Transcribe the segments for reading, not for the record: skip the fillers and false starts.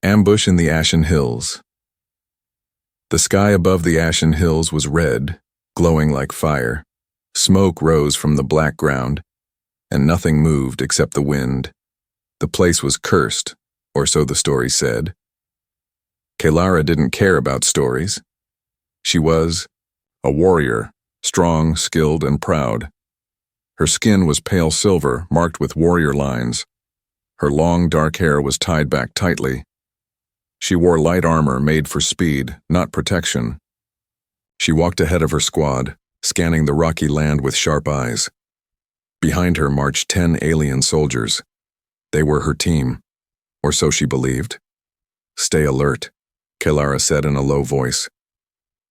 Ambush in the Ashen Hills. The sky above the Ashen Hills was red, glowing like fire. Smoke rose from the black ground, and nothing moved except the wind. The place was cursed, or so the story said. Kalara didn't care about stories. She was a warrior, strong, skilled, and proud. Her skin was pale silver, marked with warrior lines. Her long, dark hair was tied back tightly. She wore light armor made for speed, not protection. She walked ahead of her squad, scanning the rocky land with sharp eyes. Behind her marched 10 alien soldiers. They were her team, or so she believed. "Stay alert," Kalara said in a low voice.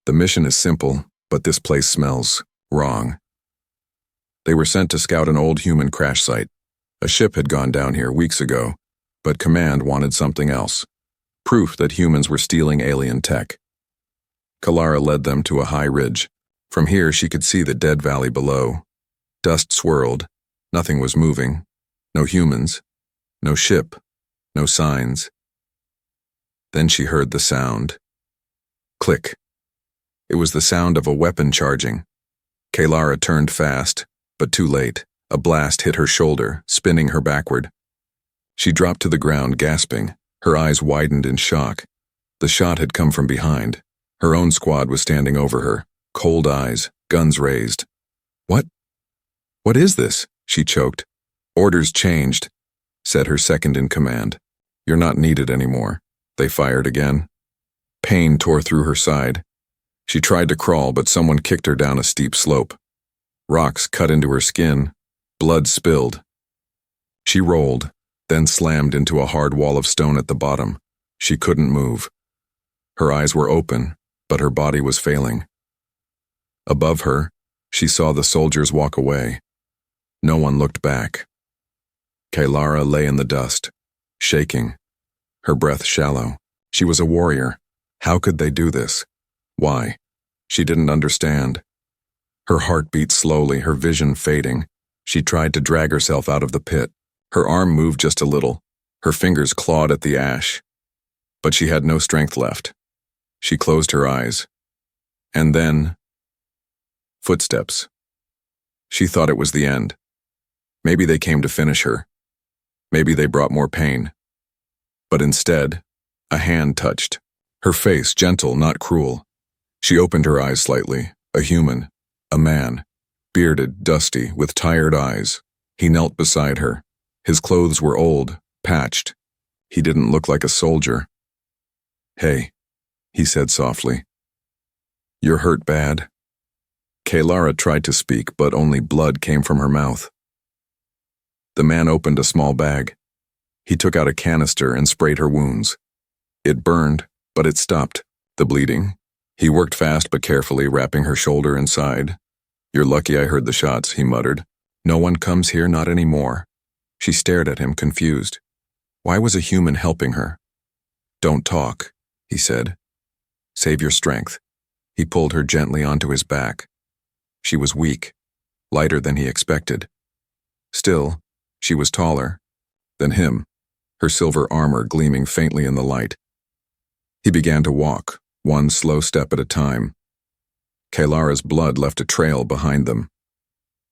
"The mission is simple, but this place smells wrong." They were sent to scout an old human crash site. A ship had gone down here weeks ago, but Command wanted something else. Proof that humans were stealing alien tech. Kalara led them to a high ridge. From here she could see the dead valley below. Dust swirled. Nothing was moving. No humans. No ship. No signs. Then she heard the sound. Click. It was the sound of a weapon charging. Kalara turned fast, but too late. A blast hit her shoulder, spinning her backward. She dropped to the ground, gasping. Her eyes widened in shock. The shot had come from behind. Her own squad was standing over her, cold eyes, guns raised. "What? What is this?" she choked. "Orders changed," said her second in command. "You're not needed anymore." They fired again. Pain tore through her side. She tried to crawl, but someone kicked her down a steep slope. Rocks cut into her skin. Blood spilled. She rolled, then slammed into a hard wall of stone at the bottom. She couldn't move. Her eyes were open, but her body was failing. Above her, she saw the soldiers walk away. No one looked back. Kalara lay in the dust, shaking, her breath shallow. She was a warrior. How could they do this? Why? She didn't understand. Her heart beat slowly, her vision fading. She tried to drag herself out of the pit. Her arm moved just a little. Her fingers clawed at the ash. But she had no strength left. She closed her eyes. And then, footsteps. She thought it was the end. Maybe they came to finish her. Maybe they brought more pain. But instead, a hand touched. Her face, gentle, not cruel. She opened her eyes slightly. A human. A man. Bearded, dusty, with tired eyes. He knelt beside her. His clothes were old, patched. He didn't look like a soldier. "Hey," he said softly. "You're hurt bad?" Kalara tried to speak, but only blood came from her mouth. The man opened a small bag. He took out a canister and sprayed her wounds. It burned, but it stopped the bleeding. He worked fast but carefully, wrapping her shoulder and side. "You're lucky I heard the shots," he muttered. "No one comes here, not anymore." She stared at him, confused. Why was a human helping her? "Don't talk," he said. "Save your strength." He pulled her gently onto his back. She was weak, lighter than he expected. Still, she was taller than him, her silver armor gleaming faintly in the light. He began to walk, one slow step at a time. Kalara's blood left a trail behind them.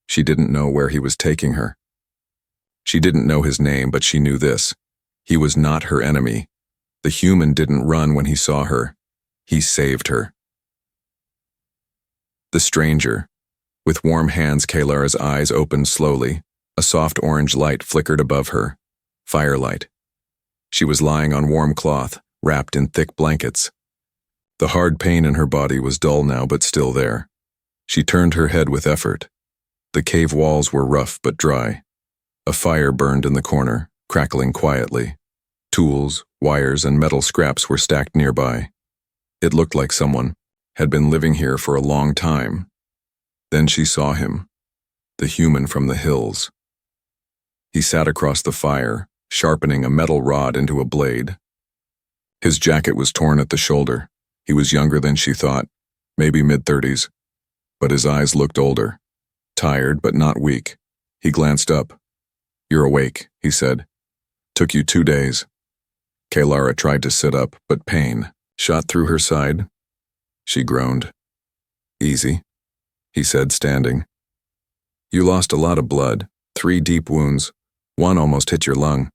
She didn't know where he was taking her. She didn't know his name, but she knew this. He was not her enemy. The human didn't run when he saw her. He saved her. The stranger. With warm hands, Kalara's eyes opened slowly. A soft orange light flickered above her. Firelight. She was lying on warm cloth, wrapped in thick blankets. The hard pain in her body was dull now, but still there. She turned her head with effort. The cave walls were rough but dry. A fire burned in the corner, crackling quietly. Tools, wires, and metal scraps were stacked nearby. It looked like someone had been living here for a long time. Then she saw him, the human from the hills. He sat across the fire, sharpening a metal rod into a blade. His jacket was torn at the shoulder. He was younger than she thought, maybe mid-30s, but his eyes looked older, tired but not weak. He glanced up. "You're awake," he said. "Took you 2 days." Kaylara tried to sit up, but pain shot through her side. She groaned. Easy, he said, standing. You lost a lot of blood, 3 deep wounds. One almost hit your lung.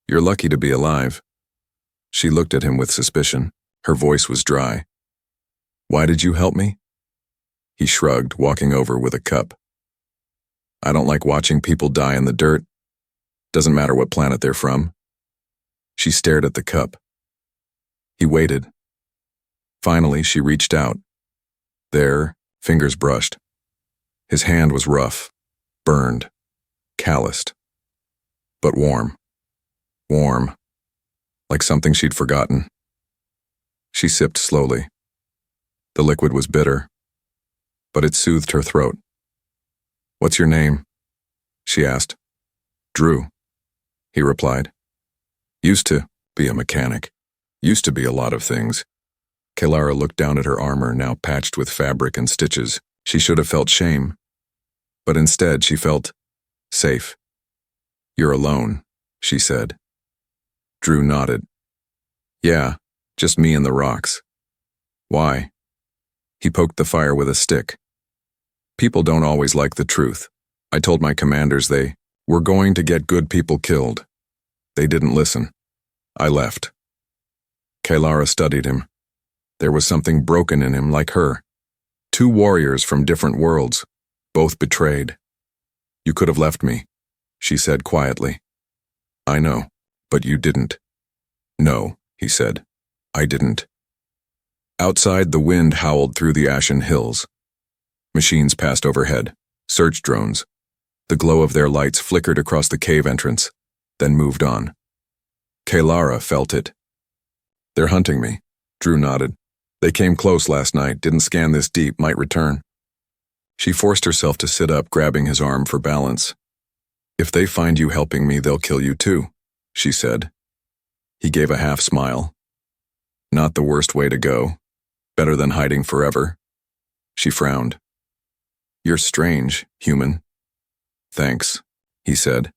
You're lucky to be alive. She looked at him with suspicion. Her voice was dry. Why did you help me? He shrugged, walking over with a cup. I don't like watching people die in the dirt. Doesn't matter what planet they're from. She stared at the cup. He waited. Finally, she reached out. There, fingers brushed. His hand was rough, burned, calloused, but warm. Warm, like something she'd forgotten. She sipped slowly. The liquid was bitter, but it soothed her throat. What's your name? She asked. Drew, he replied. Used to be a mechanic. Used to be a lot of things. Kaylara looked down at her armor, now patched with fabric and stitches. She should have felt shame, but instead she felt safe. You're alone, she said. Drew nodded. Yeah, just me and the rocks. Why? He poked the fire with a stick. People don't always like the truth. I told my commanders they were going to get good people killed. They didn't listen. I left. Kaylara studied him. There was something broken in him, like her. 2 warriors from different worlds, both betrayed. You could have left me, she said quietly. I know, but you didn't. No, he said. I didn't. Outside, the wind howled through the ashen hills. Machines passed overhead, search drones. The glow of their lights flickered across the cave entrance, then moved on. Kaylara felt it. They're hunting me, Drew nodded. They came close last night, didn't scan this deep, might return. She forced herself to sit up, grabbing his arm for balance. If they find you helping me, they'll kill you too, she said. He gave a half smile. Not the worst way to go. Better than hiding forever. She frowned. You're strange, human. Thanks, he said.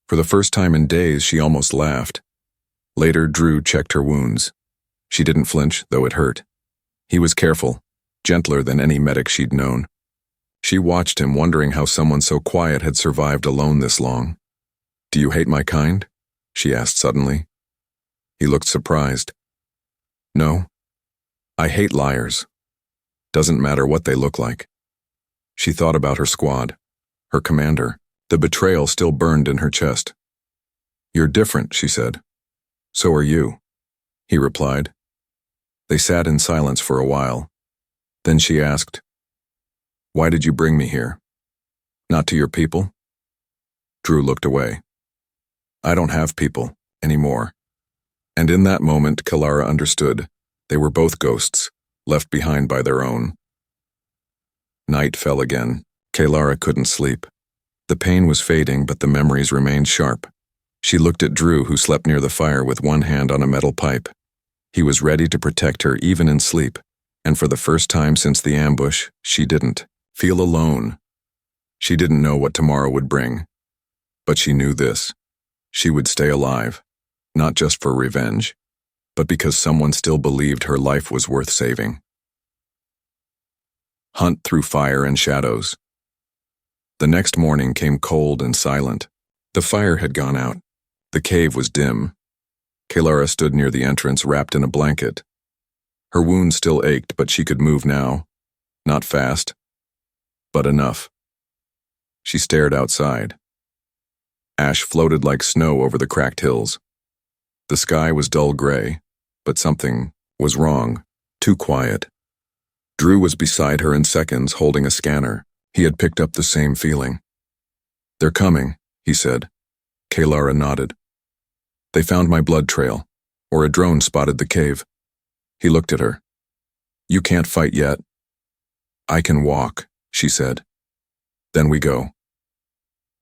For the first time in days, she almost laughed. Later, Drew checked her wounds. She didn't flinch, though it hurt. He was careful, gentler than any medic she'd known. She watched him, wondering how someone so quiet had survived alone this long. Do you hate my kind? She asked suddenly. He looked surprised. No. I hate liars. Doesn't matter what they look like. She thought about her squad, her commander. The betrayal still burned in her chest. You're different, she said. So are you, he replied. They sat in silence for a while. Then she asked, Why did you bring me here? Not to your people? Drew looked away. I don't have people anymore. And in that moment, Kaylara understood. They were both ghosts, left behind by their own. Night fell again. Kaylara couldn't sleep. The pain was fading, but the memories remained sharp. She looked at Drew, who slept near the fire with one hand on a metal pipe. He was ready to protect her even in sleep, and for the first time since the ambush, she didn't feel alone. She didn't know what tomorrow would bring, but she knew this. She would stay alive, not just for revenge, but because someone still believed her life was worth saving. Hunt through fire and shadows. The next morning came cold and silent. The fire had gone out. The cave was dim. Kaylara stood near the entrance, wrapped in a blanket. Her wound still ached, but she could move now. Not fast, but enough. She stared outside. Ash floated like snow over the cracked hills. The sky was dull gray, but something was wrong, too quiet. Drew was beside her in seconds, holding a scanner. He had picked up the same feeling. They're coming, he said. Kaylara nodded. They found my blood trail, or a drone spotted the cave. He looked at her. You can't fight yet. I can walk, she said. Then we go.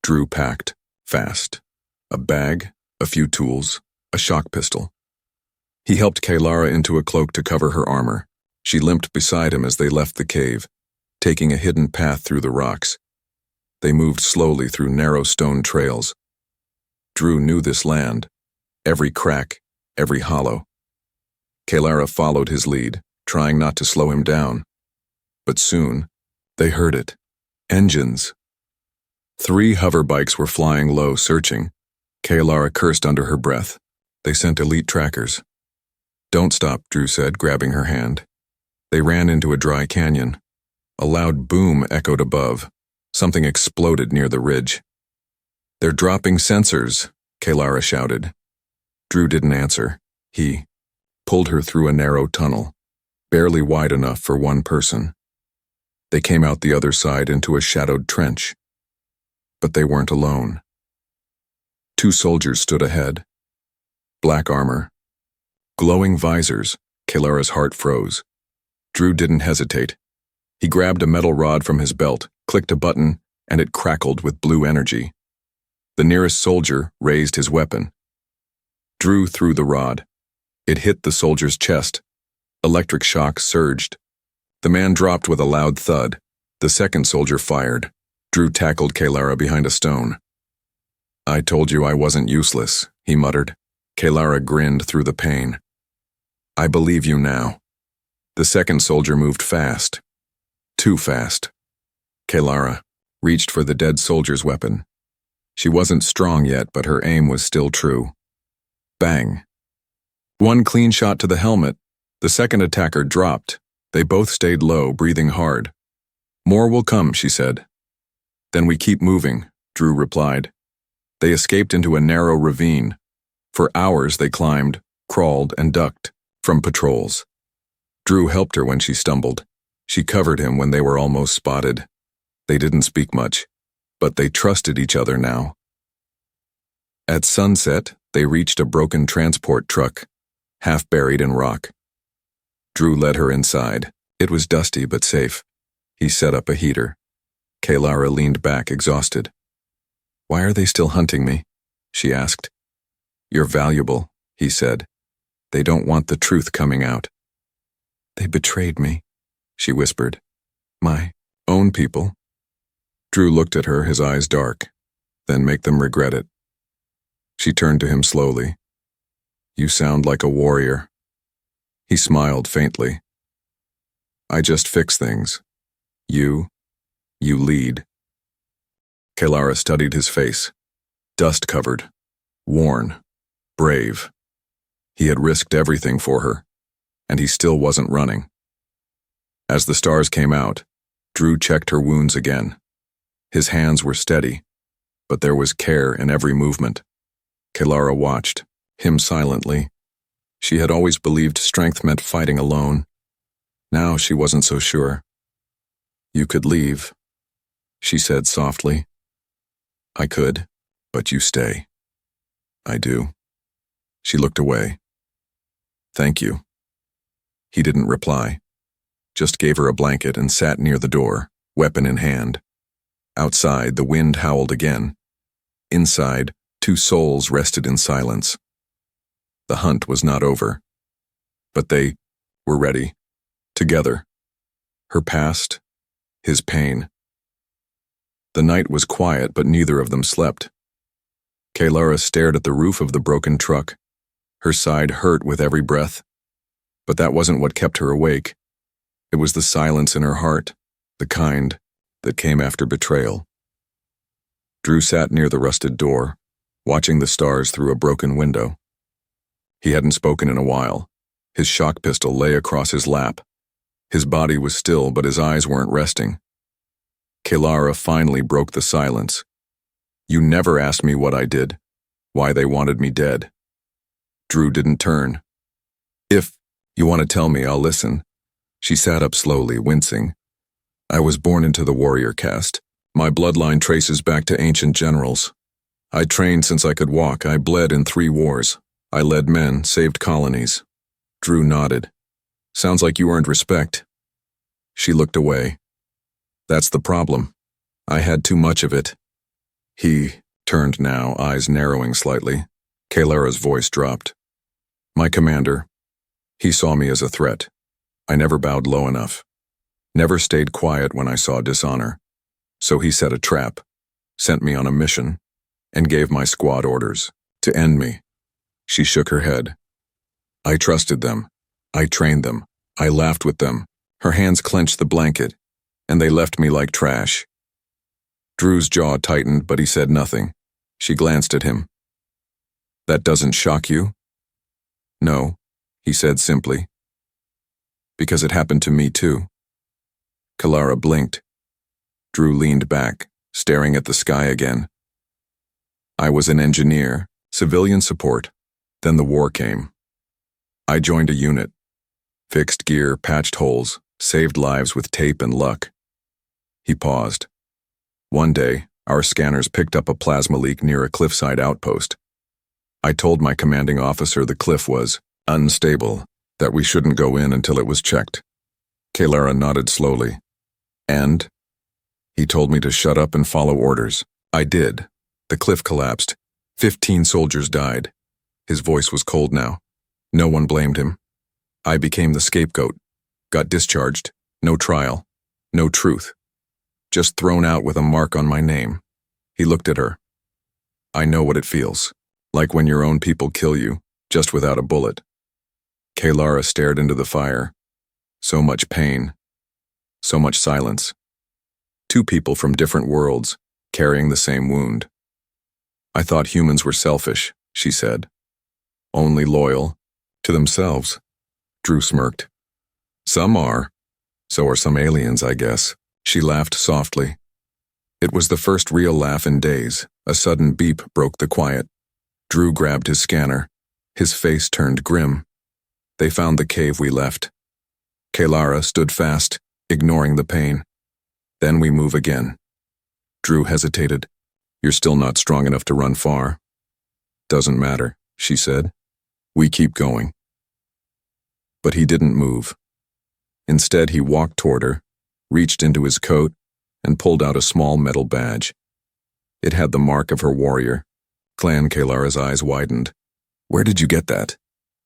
Drew packed, fast. A bag, a few tools, a shock pistol. He helped Kaylara into a cloak to cover her armor. She limped beside him as they left the cave, taking a hidden path through the rocks. They moved slowly through narrow stone trails. Drew knew this land, every crack, every hollow. Kalara followed his lead, trying not to slow him down. But soon, they heard it. Engines. 3 hover bikes were flying low, searching. Kalara cursed under her breath. They sent elite trackers. "Don't stop," Drew said, grabbing her hand. They ran into a dry canyon. A loud boom echoed above. Something exploded near the ridge. "They're dropping sensors," Kalara shouted. Drew didn't answer. He pulled her through a narrow tunnel, barely wide enough for one person. They came out the other side into a shadowed trench. But they weren't alone. 2 soldiers stood ahead. Black armor. Glowing visors. Kalara's heart froze. Drew didn't hesitate. He grabbed a metal rod from his belt, clicked a button, and it crackled with blue energy. The nearest soldier raised his weapon. Drew threw the rod. It hit the soldier's chest. Electric shock surged. The man dropped with a loud thud. The second soldier fired. Drew tackled Kalara behind a stone. "I told you I wasn't useless," he muttered. Kalara grinned through the pain. "I believe you now." The second soldier moved fast. Too fast. Kalara reached for the dead soldier's weapon. She wasn't strong yet, but her aim was still true. Bang. One clean shot to the helmet. The second attacker dropped. They both stayed low, breathing hard. "More will come," she said. "Then we keep moving," Drew replied. They escaped into a narrow ravine. For hours they climbed, crawled, and ducked from patrols. Drew helped her when she stumbled. She covered him when they were almost spotted. They didn't speak much, but they trusted each other now. At sunset, they reached a broken transport truck, half buried in rock. Drew led her inside. It was dusty but safe. He set up a heater. Kalara leaned back, exhausted. "Why are they still hunting me?" she asked. "You're valuable," he said. "They don't want the truth coming out." "They betrayed me," she whispered. "My own people." Drew looked at her, his eyes dark. "Then make them regret it." She turned to him slowly. "You sound like a warrior." He smiled faintly. "I just fix things. You lead." Kalara studied his face. Dust-covered, worn, brave. He had risked everything for her, and he still wasn't running. As the stars came out, Drew checked her wounds again. His hands were steady, but there was care in every movement. Kalara watched, him silently. She had always believed strength meant fighting alone. Now she wasn't so sure. "You could leave," she said softly. "I could, but you stay." "I do." She looked away. "Thank you." He didn't reply, just gave her a blanket and sat near the door, weapon in hand. Outside, the wind howled again. Inside, 2 souls rested in silence. The hunt was not over, but they were ready, together. Her past, his pain. The night was quiet, but neither of them slept. Kalara stared at the roof of the broken truck. Her side hurt with every breath. But that wasn't what kept her awake. It was the silence in her heart, the kind that came after betrayal. Drew sat near the rusted door, watching the stars through a broken window. He hadn't spoken in a while. His shock pistol lay across his lap. His body was still, but his eyes weren't resting. Kalara finally broke the silence. "You never asked me what I did, why they wanted me dead." Drew didn't turn. "If you want to tell me, I'll listen." She sat up slowly, wincing. "I was born into the warrior caste. My bloodline traces back to ancient generals. I trained since I could walk. I bled in 3 wars. I led men, saved colonies." Drew nodded. "Sounds like you earned respect." She looked away. "That's the problem. I had too much of it." He turned now, eyes narrowing slightly. Kalara's voice dropped. "My commander. He saw me as a threat. I never bowed low enough. Never stayed quiet when I saw dishonor. So he set a trap, sent me on a mission, and gave my squad orders to end me." She shook her head. I trusted them. I trained them. I laughed with them. Her hands clenched the blanket, and they left me like trash. Drew's jaw tightened, but he said nothing. She glanced at him. That doesn't shock you? No, he said simply. Because it happened to me too. Kalara blinked. Drew leaned back, staring at the sky again. I was an engineer, civilian support. Then the war came. I joined a unit. Fixed gear, patched holes, saved lives with tape and luck. He paused. One day, our scanners picked up a plasma leak near a cliffside outpost. I told my commanding officer the cliff was unstable, that we shouldn't go in until it was checked. Kalara nodded slowly. And? He told me to shut up and follow orders. I did. The cliff collapsed. 15 soldiers died. His voice was cold now. No one blamed him. I became the scapegoat. Got discharged. No trial. No truth. Just thrown out with a mark on my name. He looked at her. I know what it feels. Like when your own people kill you, just without a bullet. Kalara stared into the fire. So much pain. So much silence. Two people from different worlds, carrying the same wound. I thought humans were selfish, she said. Only loyal. To themselves. Drew smirked. Some are. So are some aliens, I guess. She laughed softly. It was the first real laugh in days. A sudden beep broke the quiet. Drew grabbed his scanner. His face turned grim. They found the cave we left. Kalara stood fast, ignoring the pain. Then we move again. Drew hesitated. You're still not strong enough to run far. Doesn't matter, she said. We keep going. But he didn't move. Instead, he walked toward her, reached into his coat, and pulled out a small metal badge. It had the mark of her warrior. Clan Kalara's eyes widened. Where did you get that?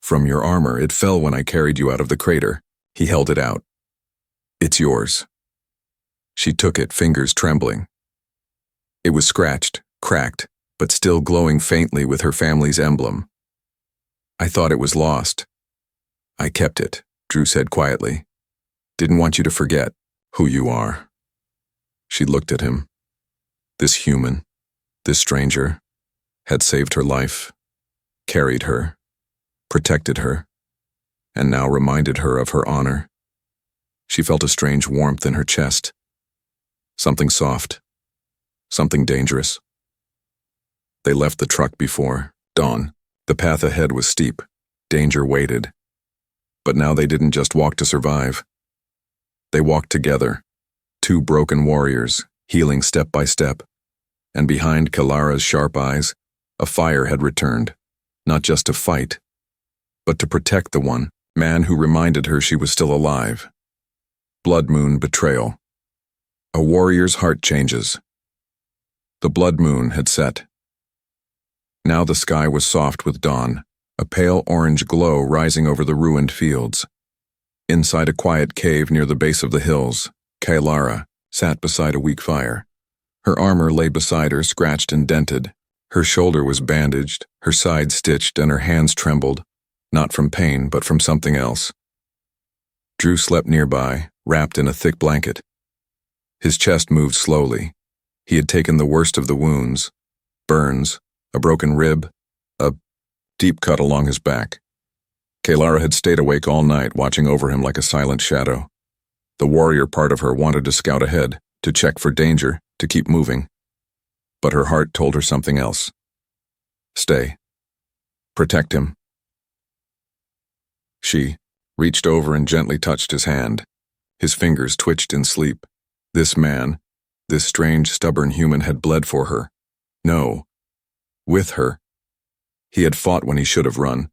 From your armor. It fell when I carried you out of the crater. He held it out. It's yours. She took it, fingers trembling. It was scratched, cracked, but still glowing faintly with her family's emblem. I thought it was lost. I kept it, Drew said quietly. Didn't want you to forget who you are. She looked at him. This human, this stranger, had saved her life, carried her, protected her, and now reminded her of her honor. She felt a strange warmth in her chest. Something soft, something dangerous. They left the truck before dawn. The path ahead was steep. Danger waited. But now they didn't just walk to survive. They walked together, two broken warriors, healing step by step. And behind Kalara's sharp eyes, a fire had returned, not just to fight, but to protect the one man who reminded her she was still alive. Blood moon betrayal. A warrior's heart changes. The blood moon had set. Now the sky was soft with dawn, a pale orange glow rising over the ruined fields. Inside a quiet cave near the base of the hills, Kalara sat beside a weak fire. Her armor lay beside her, scratched and dented. Her shoulder was bandaged, her side stitched, and her hands trembled, not from pain, but from something else. Drew slept nearby, wrapped in a thick blanket. His chest moved slowly. He had taken the worst of the wounds, burns, a broken rib, a deep cut along his back. Kalara had stayed awake all night, watching over him like a silent shadow. The warrior part of her wanted to scout ahead, to check for danger, to keep moving. But her heart told her something else. Stay. Protect him. She reached over and gently touched his hand. His fingers twitched in sleep. This man, this strange, stubborn human had bled for her. No. With her. He had fought when he should have run,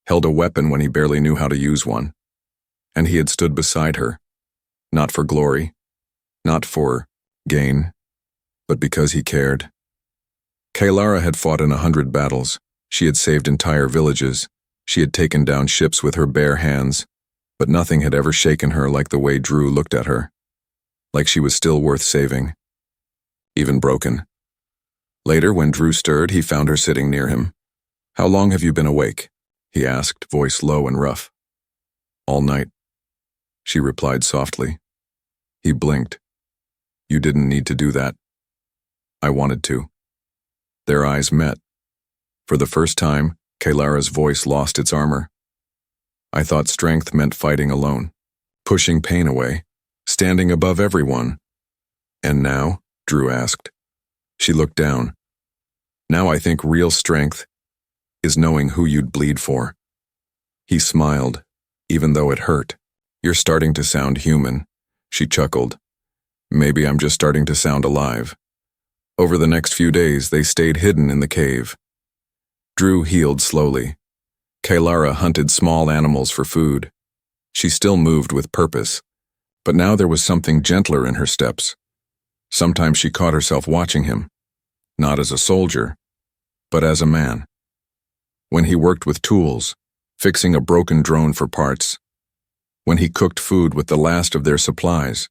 held a weapon when he barely knew how to use one. And he had stood beside her, not for glory, not for gain, but because he cared. Kalara had fought in 100 battles. She had saved entire villages. She had taken down ships with her bare hands, but nothing had ever shaken her like the way Drew looked at her. Like she was still worth saving. Even broken. Later, when Drew stirred, he found her sitting near him. How long have you been awake? he asked, voice low and rough. All night, she replied softly. He blinked. You didn't need to do that. I wanted to. Their eyes met. For the first time, Kailara's voice lost its armor. I thought strength meant fighting alone, pushing pain away, standing above everyone. And now? Drew asked. She looked down. Now I think real strength is knowing who you'd bleed for. He smiled, even though it hurt. You're starting to sound human, she chuckled. Maybe I'm just starting to sound alive. Over the next few days, they stayed hidden in the cave. Drew healed slowly. Kailara hunted small animals for food. She still moved with purpose, but now there was something gentler in her steps. Sometimes she caught herself watching him, not as a soldier, but as a man. When he worked with tools, fixing a broken drone for parts. When he cooked food with the last of their supplies.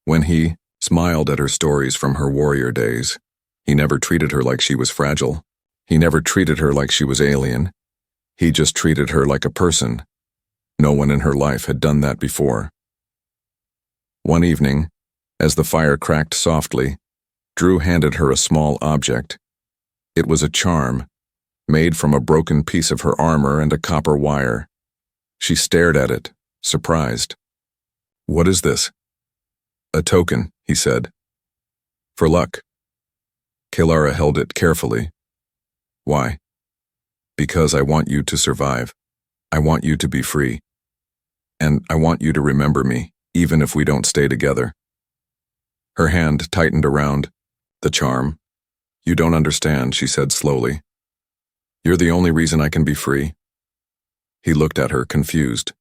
When he smiled at her stories from her warrior days. He never treated her like she was fragile. He never treated her like she was alien. He just treated her like a person. No one in her life had done that before. One evening, as the fire cracked softly, Drew handed her a small object. It was a charm, made from a broken piece of her armor and a copper wire. She stared at it, surprised. What is this? A token, he said. For luck. Kailara held it carefully. Why? Because I want you to survive. I want you to be free. And I want you to remember me, even if we don't stay together. Her hand tightened around the charm. You don't understand, she said slowly. You're the only reason I can be free. He looked at her, confused.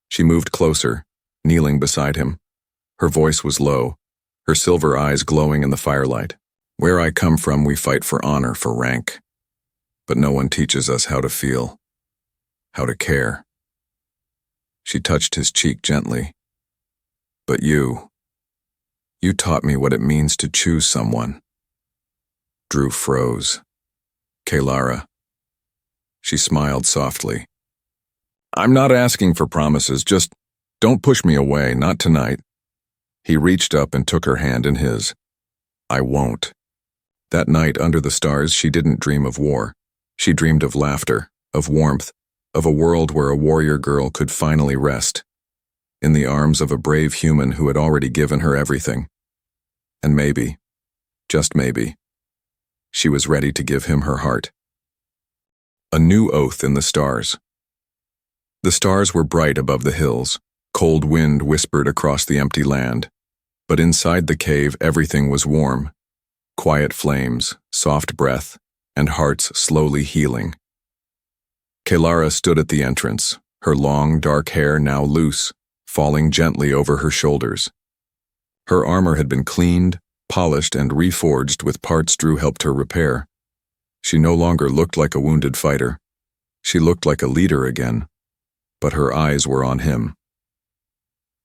She moved closer, kneeling beside him. Her voice was low, her silver eyes glowing in the firelight. Where I come from, we fight for honor, for rank. But no one teaches us how to feel, how to care. She touched his cheek gently. But you taught me what it means to choose someone. Drew froze. Kailara. She smiled softly. I'm not asking for promises, just don't push me away, not tonight. He reached up and took her hand in his. I won't. That night under the stars, she didn't dream of war. She dreamed of laughter, of warmth, of a world where a warrior girl could finally rest, in the arms of a brave human who had already given her everything. And maybe, just maybe, she was ready to give him her heart. A new oath in the stars. The stars were bright above the hills. Cold wind whispered across the empty land. But inside the cave, everything was warm. Quiet flames, soft breath, and hearts slowly healing. Kailara stood at the entrance, her long, dark hair now loose, falling gently over her shoulders. Her armor had been cleaned, polished, and reforged with parts Drew helped her repair. She no longer looked like a wounded fighter. She looked like a leader again, but her eyes were on him.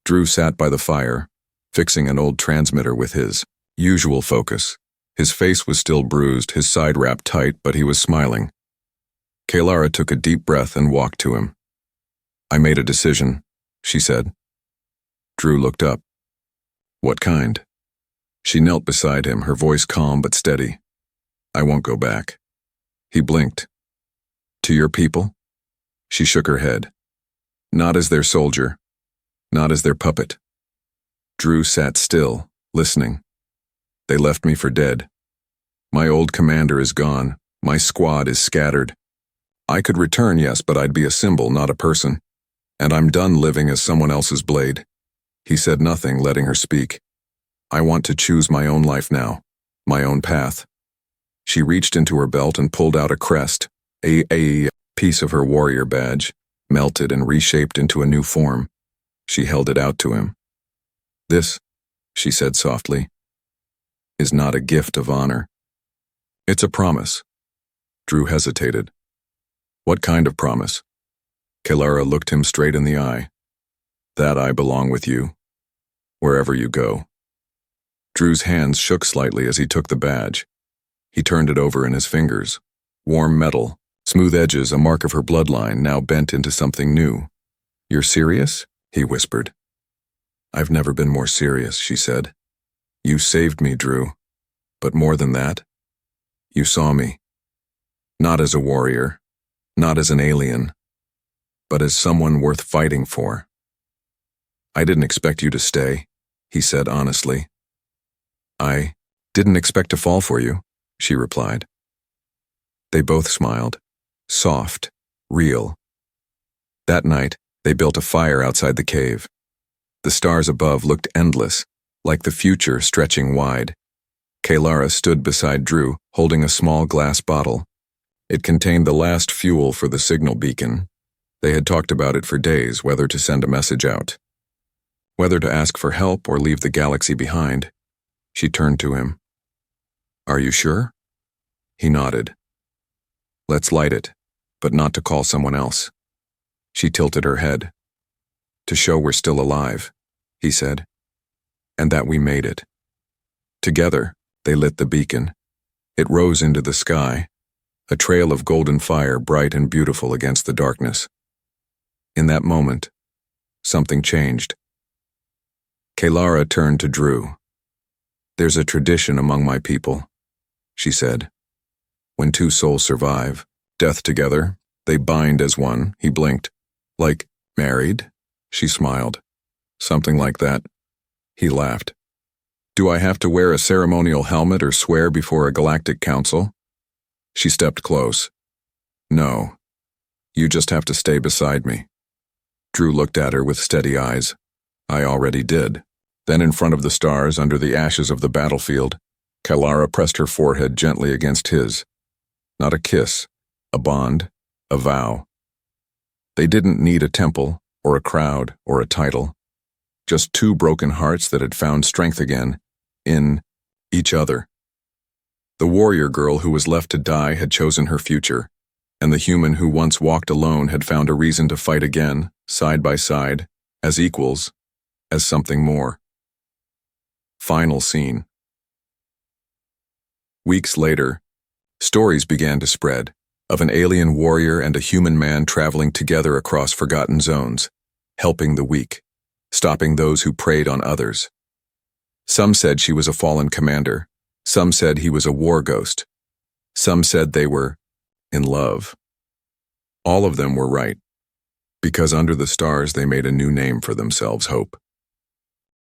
Drew sat by the fire, fixing an old transmitter with his usual focus. His face was still bruised, his side wrapped tight, but he was smiling. Kailara took a deep breath and walked to him. I made a decision, she said. Drew looked up. What kind? She knelt beside him, her voice calm but steady. I won't go back. He blinked. To your people? She shook her head. Not as their soldier. Not as their puppet. Drew sat still, listening. They left me for dead. My old commander is gone. My squad is scattered. I could return, yes, but I'd be a symbol, not a person. And I'm done living as someone else's blade. He said nothing, letting her speak. I want to choose my own life now, my own path. She reached into her belt and pulled out a crest, a piece of her warrior badge, melted and reshaped into a new form. She held it out to him. This, she said softly, is not a gift of honor. It's a promise. Drew hesitated. What kind of promise? Kailara looked him straight in the eye. That I belong with you, wherever you go. Drew's hands shook slightly as he took the badge. He turned it over in his fingers. Warm metal, Smooth edges, a mark of her bloodline, now bent into something new. "You're serious?" he whispered. "I've never been more serious," she said. "You saved me, Drew. But more than that, you saw me. Not as a warrior, not as an alien, but as someone worth fighting for." "I didn't expect you to stay," he said honestly. "I didn't expect to fall for you," she replied. They both smiled. Soft, real. That night, they built a fire outside the cave. The stars above looked endless, like the future stretching wide. Kaylara stood beside Drew, holding a small glass bottle. It contained the last fuel for the signal beacon. They had talked about it for days, whether to send a message out, whether to ask for help or leave the galaxy behind. She turned to him. "Are you sure?" He nodded. "Let's light it, but not to call someone else." She tilted her head. "To show we're still alive," he said, "and that we made it." Together, they lit the beacon. It rose into the sky, a trail of golden fire bright and beautiful against the darkness. In that moment, something changed. Kaylara turned to Drew. "There's a tradition among my people," she said. "When two souls survive, death together, they bind as one." He blinked. "Like married?" She smiled. "Something like that." He laughed. "Do I have to wear a ceremonial helmet or swear before a galactic council?" She stepped close. "No. You just have to stay beside me." Drew looked at her with steady eyes. "I already did." Then in front of the stars, under the ashes of the battlefield, Kaylara pressed her forehead gently against his. Not a kiss, a bond, a vow. They didn't need a temple, or a crowd, or a title. Just two broken hearts that had found strength again, in each other. The warrior girl who was left to die had chosen her future, and the human who once walked alone had found a reason to fight again, side by side, as equals, as something more. Final scene. Weeks later, stories began to spread of an alien warrior and a human man traveling together across forgotten zones, helping the weak, stopping those who preyed on others. Some said she was a fallen commander. Some said he was a war ghost. Some said they were in love. All of them were right, because under the stars they made a new name for themselves: hope.